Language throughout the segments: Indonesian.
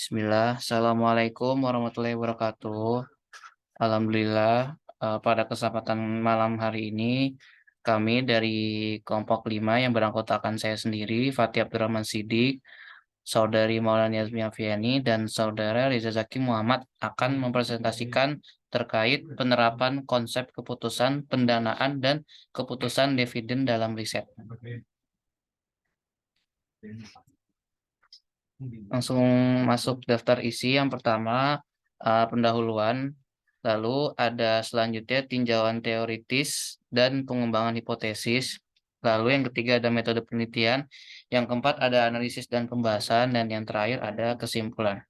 Bismillah. Assalamualaikum warahmatullahi wabarakatuh. Alhamdulillah, pada kesempatan malam hari ini, kami dari kelompok 5 yang beranggotakan saya sendiri, Fatih Abdurrahman Sidik, Saudari Maulani Azmi Afiani, dan Saudara Riza Zaki Muhammad akan mempresentasikan terkait penerapan konsep keputusan pendanaan dan keputusan dividen dalam riset. Langsung masuk daftar isi. Yang pertama, pendahuluan. Lalu ada selanjutnya tinjauan teoritis dan pengembangan hipotesis. Lalu yang ketiga ada metode penelitian. Yang keempat ada analisis dan pembahasan. Dan yang terakhir ada kesimpulan.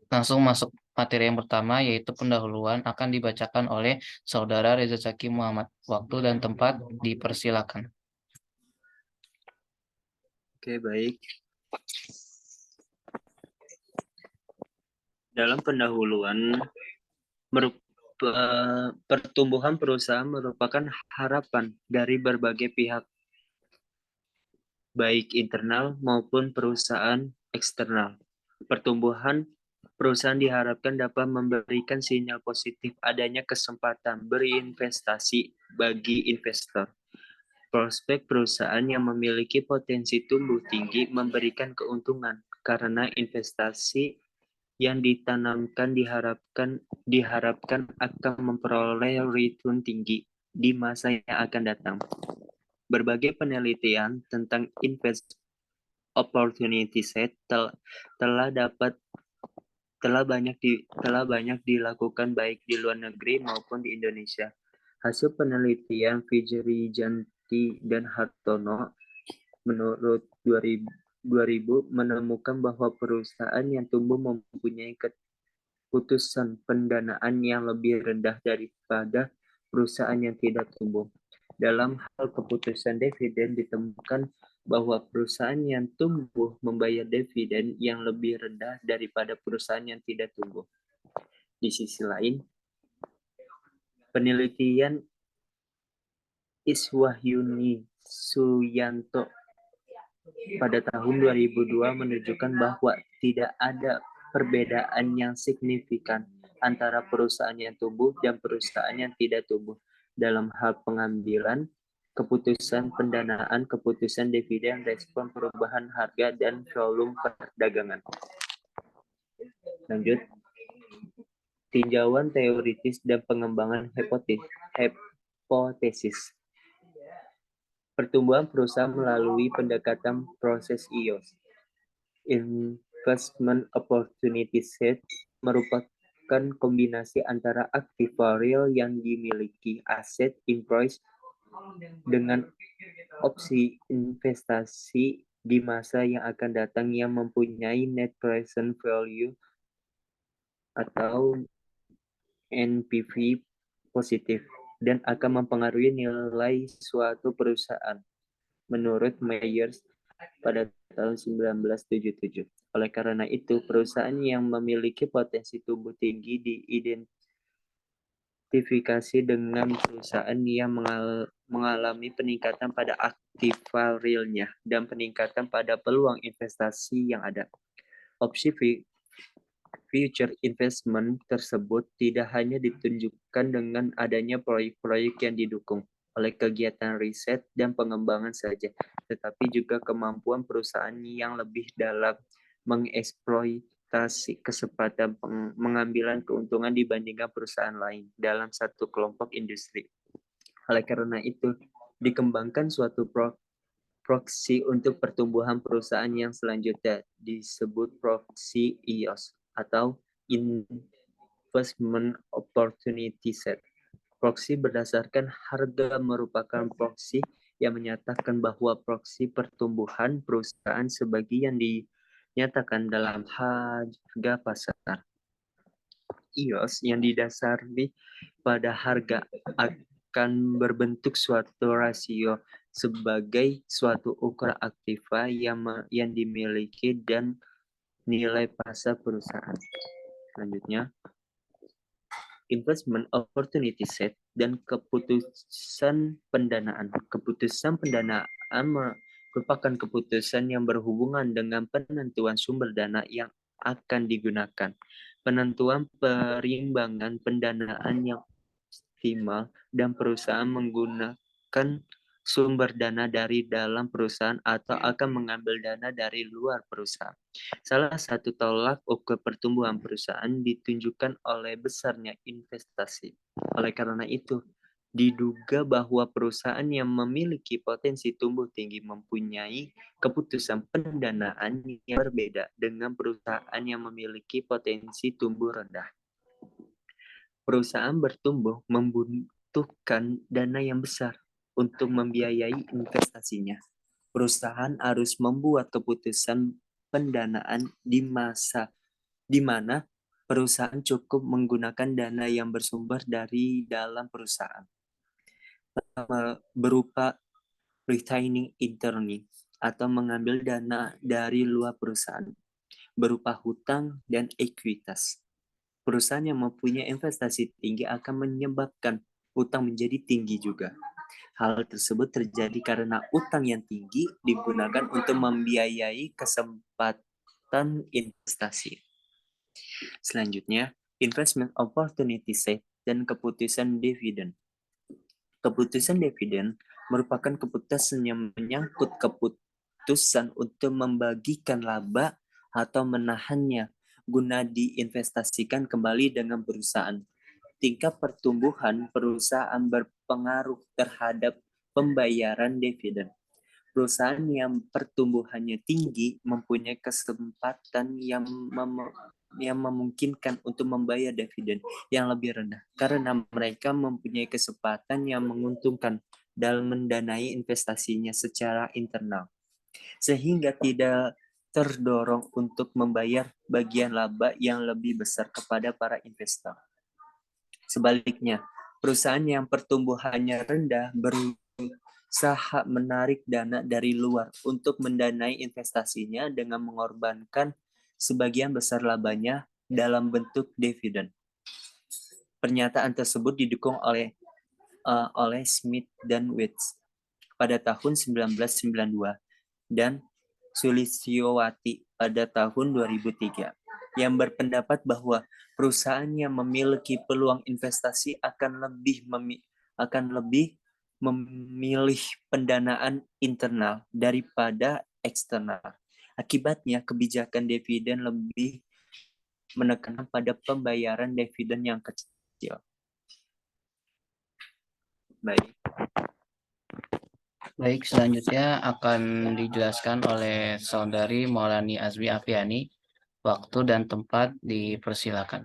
Langsung masuk materi yang pertama yaitu pendahuluan akan dibacakan oleh Saudara Reza Zaki Muhammad. Waktu dan tempat dipersilakan. Oke, baik. Dalam pendahuluan, pertumbuhan perusahaan merupakan harapan dari berbagai pihak, baik internal maupun perusahaan eksternal. Pertumbuhan perusahaan diharapkan dapat memberikan sinyal positif adanya kesempatan berinvestasi bagi investor. Prospek perusahaan yang memiliki potensi tumbuh tinggi memberikan keuntungan karena investasi yang ditanamkan diharapkan akan memperoleh return tinggi di masa yang akan datang. Berbagai penelitian tentang invest opportunity set telah banyak dilakukan baik di luar negeri maupun di Indonesia. Hasil penelitian Fijrijanti dan Hartono menurut 2000 menemukan bahwa perusahaan yang tumbuh mempunyai keputusan pendanaan yang lebih rendah daripada perusahaan yang tidak tumbuh. Dalam hal keputusan dividen ditemukan bahwa perusahaan yang tumbuh membayar dividen yang lebih rendah daripada perusahaan yang tidak tumbuh. Di sisi lain, penelitian Iswahyuni Suyanto pada tahun 2002 menunjukkan bahwa tidak ada perbedaan yang signifikan antara perusahaan yang tumbuh dan perusahaan yang tidak tumbuh dalam hal pengambilan keputusan pendanaan, keputusan dividen, respon perubahan harga, dan volume perdagangan. Lanjut, tinjauan teoritis dan pengembangan hipotesis. Pertumbuhan perusahaan melalui pendekatan proses IOS, Investment Opportunity Set, merupakan kombinasi antara aktiva real yang dimiliki aset invoice dengan opsi investasi di masa yang akan datang yang mempunyai net present value atau NPV positif dan akan mempengaruhi nilai suatu perusahaan menurut Myers pada tahun 1977. Oleh karena itu, perusahaan yang memiliki potensi tumbuh tinggi diidentifikasi dengan perusahaan yang mengalami peningkatan pada aktiva realnya dan peningkatan pada peluang investasi yang ada. Opsi future investment tersebut tidak hanya ditunjukkan dengan adanya proyek-proyek yang didukung oleh kegiatan riset dan pengembangan saja, tetapi juga kemampuan perusahaan yang lebih dalam mengeksploitasi kesempatan mengambilan keuntungan dibandingkan perusahaan lain dalam satu kelompok industri. Oleh karena itu, dikembangkan suatu proksi untuk pertumbuhan perusahaan yang selanjutnya disebut proksi IOS atau Investment Opportunity Set. Proksi berdasarkan harga merupakan proksi yang menyatakan bahwa proksi pertumbuhan perusahaan sebagian dinyatakan dalam harga pasar. IOS yang didasari pada harga akan berbentuk suatu rasio sebagai suatu ukuran aktiva yang dimiliki dan nilai pasar perusahaan. Selanjutnya, investment opportunity set dan keputusan pendanaan. Keputusan pendanaan merupakan keputusan yang berhubungan dengan penentuan sumber dana yang akan digunakan, penentuan perimbangan pendanaan yang optimal, dan perusahaan menggunakan sumber dana dari dalam perusahaan atau akan mengambil dana dari luar perusahaan. Salah satu tolak ukur pertumbuhan perusahaan ditunjukkan oleh besarnya investasi. Oleh karena itu, diduga bahwa perusahaan yang memiliki potensi tumbuh tinggi mempunyai keputusan pendanaan yang berbeda dengan perusahaan yang memiliki potensi tumbuh rendah. Perusahaan bertumbuh membutuhkan dana yang besar untuk membiayai investasinya. Perusahaan harus membuat keputusan pendanaan di masa di mana perusahaan cukup menggunakan dana yang bersumber dari dalam perusahaan berupa retaining internally atau mengambil dana dari luar perusahaan berupa hutang dan ekuitas. Perusahaan yang mempunyai investasi tinggi akan menyebabkan utang menjadi tinggi juga. Hal tersebut terjadi karena utang yang tinggi digunakan untuk membiayai kesempatan investasi. Selanjutnya, investment opportunity set dan keputusan dividen. Keputusan dividen merupakan keputusan yang menyangkut keputusan untuk membagikan laba atau menahannya guna diinvestasikan kembali dengan perusahaan. Tingkat pertumbuhan perusahaan berpengaruh terhadap pembayaran dividen. Perusahaan yang pertumbuhannya tinggi mempunyai kesempatan yang memungkinkan untuk membayar dividen yang lebih rendah karena mereka mempunyai kesempatan yang menguntungkan dalam mendanai investasinya secara internal, sehingga tidak terdorong untuk membayar bagian laba yang lebih besar kepada para investor. Sebaliknya, perusahaan yang pertumbuhannya rendah berusaha menarik dana dari luar untuk mendanai investasinya dengan mengorbankan sebagian besar labanya dalam bentuk dividen. Pernyataan tersebut didukung oleh Smith dan Witts pada tahun 1992 dan Sulistyowati pada tahun 2003 yang berpendapat bahwa perusahaan yang memiliki peluang investasi akan lebih memilih pendanaan internal daripada eksternal. Akibatnya, kebijakan dividen lebih menekankan pada pembayaran dividen yang kecil. Baik, selanjutnya akan dijelaskan oleh Saudari Maulani Azmi Afiani. Waktu dan tempat dipersilakan.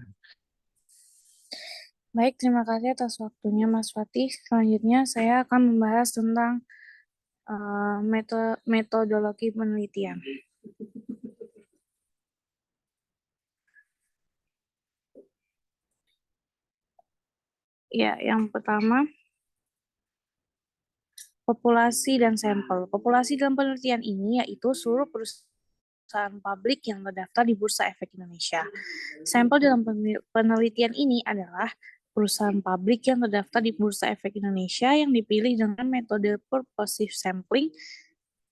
Baik, terima kasih atas waktunya Mas Fatih. Selanjutnya saya akan membahas tentang metodologi penelitian. Ya, yang pertama, populasi dan sampel. Populasi dalam penelitian ini yaitu seluruh perusahaan publik yang terdaftar di Bursa Efek Indonesia. Sampel dalam penelitian ini adalah perusahaan publik yang terdaftar di Bursa Efek Indonesia yang dipilih dengan metode purposive sampling,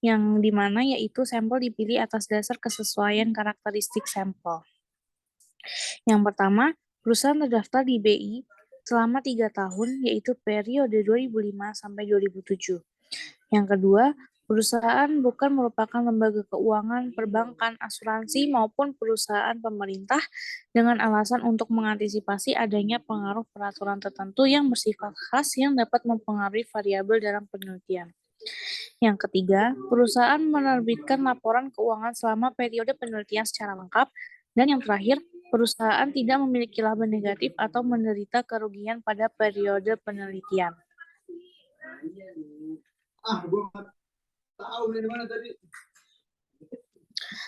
yang dimana yaitu sampel dipilih atas dasar kesesuaian karakteristik sampel. Yang pertama, perusahaan terdaftar di BI selama 3 tahun, yaitu periode 2005 sampai 2007. Yang kedua, perusahaan bukan merupakan lembaga keuangan, perbankan, asuransi, maupun perusahaan pemerintah dengan alasan untuk mengantisipasi adanya pengaruh peraturan tertentu yang bersifat khas yang dapat mempengaruhi variabel dalam penelitian. Yang ketiga, perusahaan menerbitkan laporan keuangan selama periode penelitian secara lengkap. Dan yang terakhir, perusahaan tidak memiliki laba negatif atau menderita kerugian pada periode penelitian.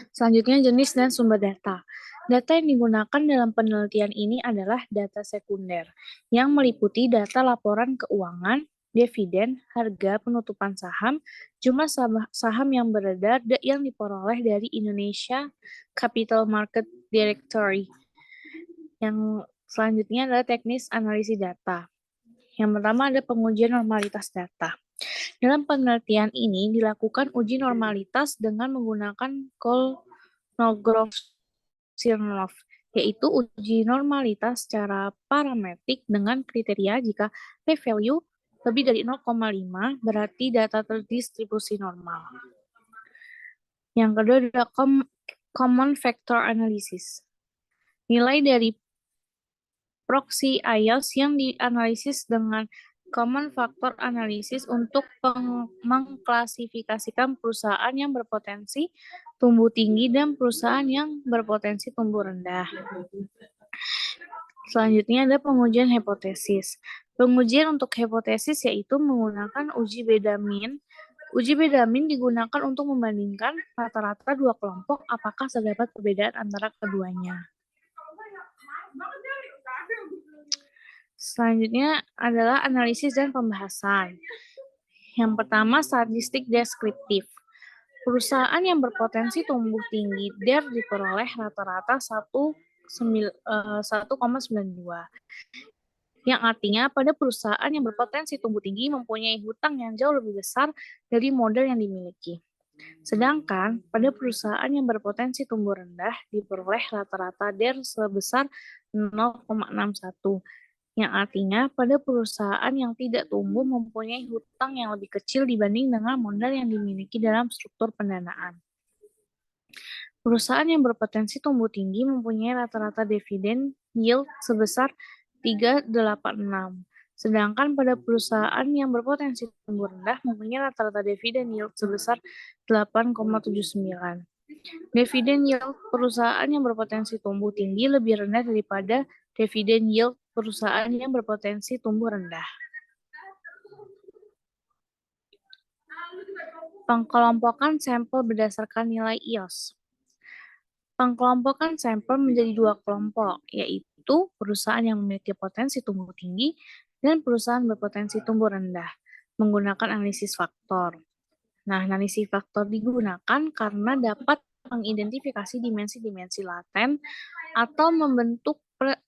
Selanjutnya, jenis dan sumber data. Data yang digunakan dalam penelitian ini adalah data sekunder, yang meliputi data laporan keuangan, dividen, harga penutupan saham, jumlah saham yang beredar yang diperoleh dari Indonesia Capital Market Directory. Yang selanjutnya adalah teknis analisis data. Yang pertama ada pengujian normalitas data. Dalam penelitian ini dilakukan uji normalitas dengan menggunakan Kolmogorov-Smirnov, yaitu uji normalitas secara parametrik dengan kriteria jika p-value lebih dari 0,5 berarti data terdistribusi normal. Yang kedua adalah common factor analysis. Nilai dari proxy IOS yang dianalisis dengan common factor analysis untuk mengklasifikasikan perusahaan yang berpotensi tumbuh tinggi dan perusahaan yang berpotensi tumbuh rendah. Selanjutnya ada pengujian hipotesis. Pengujian untuk hipotesis yaitu menggunakan uji Bedamin. Uji Bedamin digunakan untuk membandingkan rata-rata dua kelompok apakah terdapat perbedaan antara keduanya. Selanjutnya adalah analisis dan pembahasan. Yang pertama, statistik deskriptif. Perusahaan yang berpotensi tumbuh tinggi DER diperoleh rata-rata 1,92. Yang artinya pada perusahaan yang berpotensi tumbuh tinggi mempunyai hutang yang jauh lebih besar dari modal yang dimiliki. Sedangkan pada perusahaan yang berpotensi tumbuh rendah diperoleh rata-rata DER sebesar 0,61. Yang artinya pada perusahaan yang tidak tumbuh mempunyai hutang yang lebih kecil dibanding dengan modal yang dimiliki dalam struktur pendanaan. Perusahaan yang berpotensi tumbuh tinggi mempunyai rata-rata dividen yield sebesar 3,86. Sedangkan pada perusahaan yang berpotensi tumbuh rendah mempunyai rata-rata dividen yield sebesar 8,79. Dividen yield perusahaan yang berpotensi tumbuh tinggi lebih rendah daripada dividen yield perusahaan yang berpotensi tumbuh rendah. Pengkelompokan sampel berdasarkan nilai IOS. Pengkelompokan sampel menjadi dua kelompok, yaitu perusahaan yang memiliki potensi tumbuh tinggi dan perusahaan berpotensi tumbuh rendah, menggunakan analisis faktor. Nah, analisis faktor digunakan karena dapat mengidentifikasi dimensi-dimensi laten atau membentuk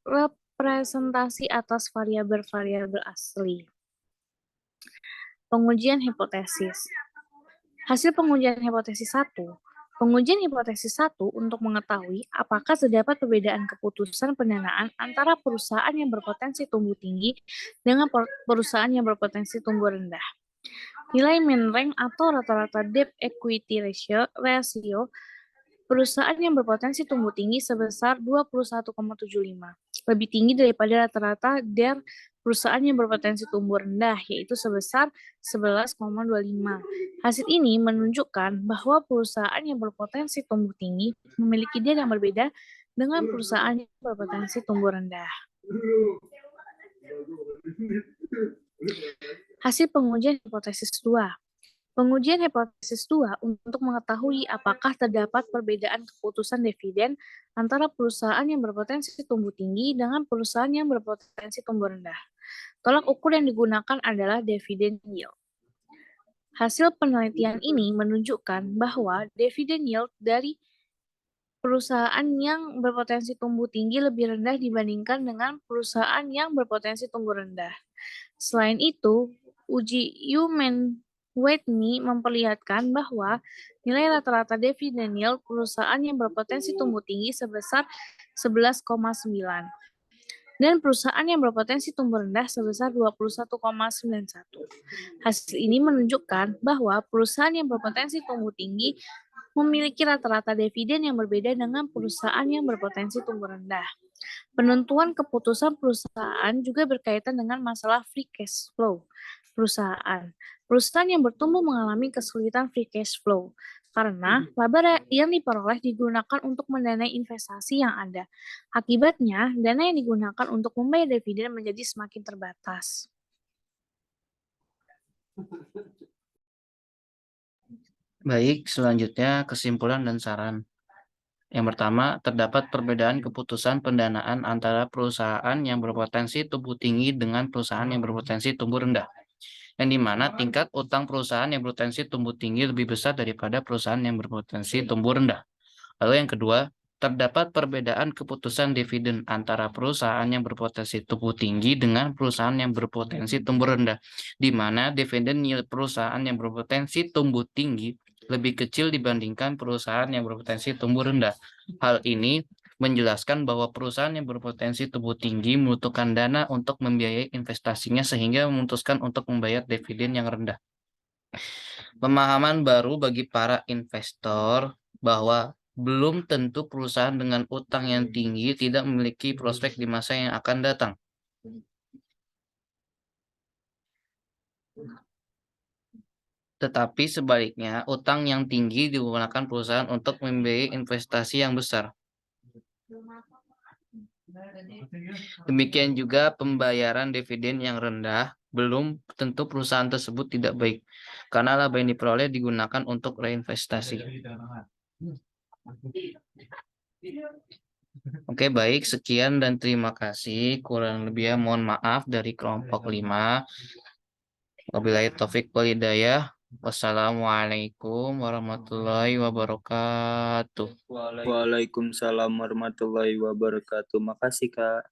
representasi atas variabel-variabel asli. Pengujian hipotesis. Hasil pengujian hipotesis 1. Pengujian hipotesis 1 untuk mengetahui apakah terdapat perbedaan keputusan pendanaan antara perusahaan yang berpotensi tumbuh tinggi dengan perusahaan yang berpotensi tumbuh rendah. Nilai mean rank atau rata-rata debt equity ratio perusahaan yang berpotensi tumbuh tinggi sebesar 21,75, lebih tinggi daripada rata-rata DER perusahaan yang berpotensi tumbuh rendah, yaitu sebesar 11,25. Hasil ini menunjukkan bahwa perusahaan yang berpotensi tumbuh tinggi memiliki DER yang berbeda dengan perusahaan yang berpotensi tumbuh rendah. Hasil pengujian hipotesis 2. Pengujian hipotesis 2 untuk mengetahui apakah terdapat perbedaan keputusan dividen antara perusahaan yang berpotensi tumbuh tinggi dengan perusahaan yang berpotensi tumbuh rendah. Tolak ukur yang digunakan adalah dividen yield. Hasil penelitian ini menunjukkan bahwa dividen yield dari perusahaan yang berpotensi tumbuh tinggi lebih rendah dibandingkan dengan perusahaan yang berpotensi tumbuh rendah. Selain itu, uji Whitney memperlihatkan bahwa nilai rata-rata dividen yield perusahaan yang berpotensi tumbuh tinggi sebesar 11,9 dan perusahaan yang berpotensi tumbuh rendah sebesar 21,91. Hasil ini menunjukkan bahwa perusahaan yang berpotensi tumbuh tinggi memiliki rata-rata dividen yang berbeda dengan perusahaan yang berpotensi tumbuh rendah. Penentuan keputusan perusahaan juga berkaitan dengan masalah free cash flow perusahaan. Perusahaan yang bertumbuh mengalami kesulitan free cash flow karena laba yang diperoleh digunakan untuk mendanai investasi yang ada. Akibatnya, dana yang digunakan untuk membayar dividen menjadi semakin terbatas. Baik, selanjutnya kesimpulan dan saran. Yang pertama, terdapat perbedaan keputusan pendanaan antara perusahaan yang berpotensi tumbuh tinggi dengan perusahaan yang berpotensi tumbuh rendah, yang dimana tingkat utang perusahaan yang berpotensi tumbuh tinggi lebih besar daripada perusahaan yang berpotensi tumbuh rendah. Lalu yang kedua, Terdapat perbedaan keputusan dividen antara perusahaan yang berpotensi tumbuh tinggi dengan perusahaan yang berpotensi tumbuh rendah, di mana dividen yield perusahaan yang berpotensi tumbuh tinggi lebih kecil dibandingkan perusahaan yang berpotensi tumbuh rendah. Hal ini menjelaskan bahwa perusahaan yang berpotensi tumbuh tinggi membutuhkan dana untuk membiayai investasinya sehingga memutuskan untuk membayar dividen yang rendah. Pemahaman baru bagi para investor bahwa belum tentu perusahaan dengan utang yang tinggi tidak memiliki prospek di masa yang akan datang. Tetapi sebaliknya, utang yang tinggi digunakan perusahaan untuk membiayai investasi yang besar. Demikian juga pembayaran dividen yang rendah belum tentu perusahaan tersebut tidak baik, karena laba yang diperoleh digunakan untuk reinvestasi. Oke, baik. Sekian dan terima kasih. Kurang lebihnya mohon maaf dari kelompok 5. Wabillahi taufik wal hidayah. Wassalamualaikum warahmatullahi wabarakatuh. Waalaikumsalam warahmatullahi wabarakatuh. Makasih, Kak.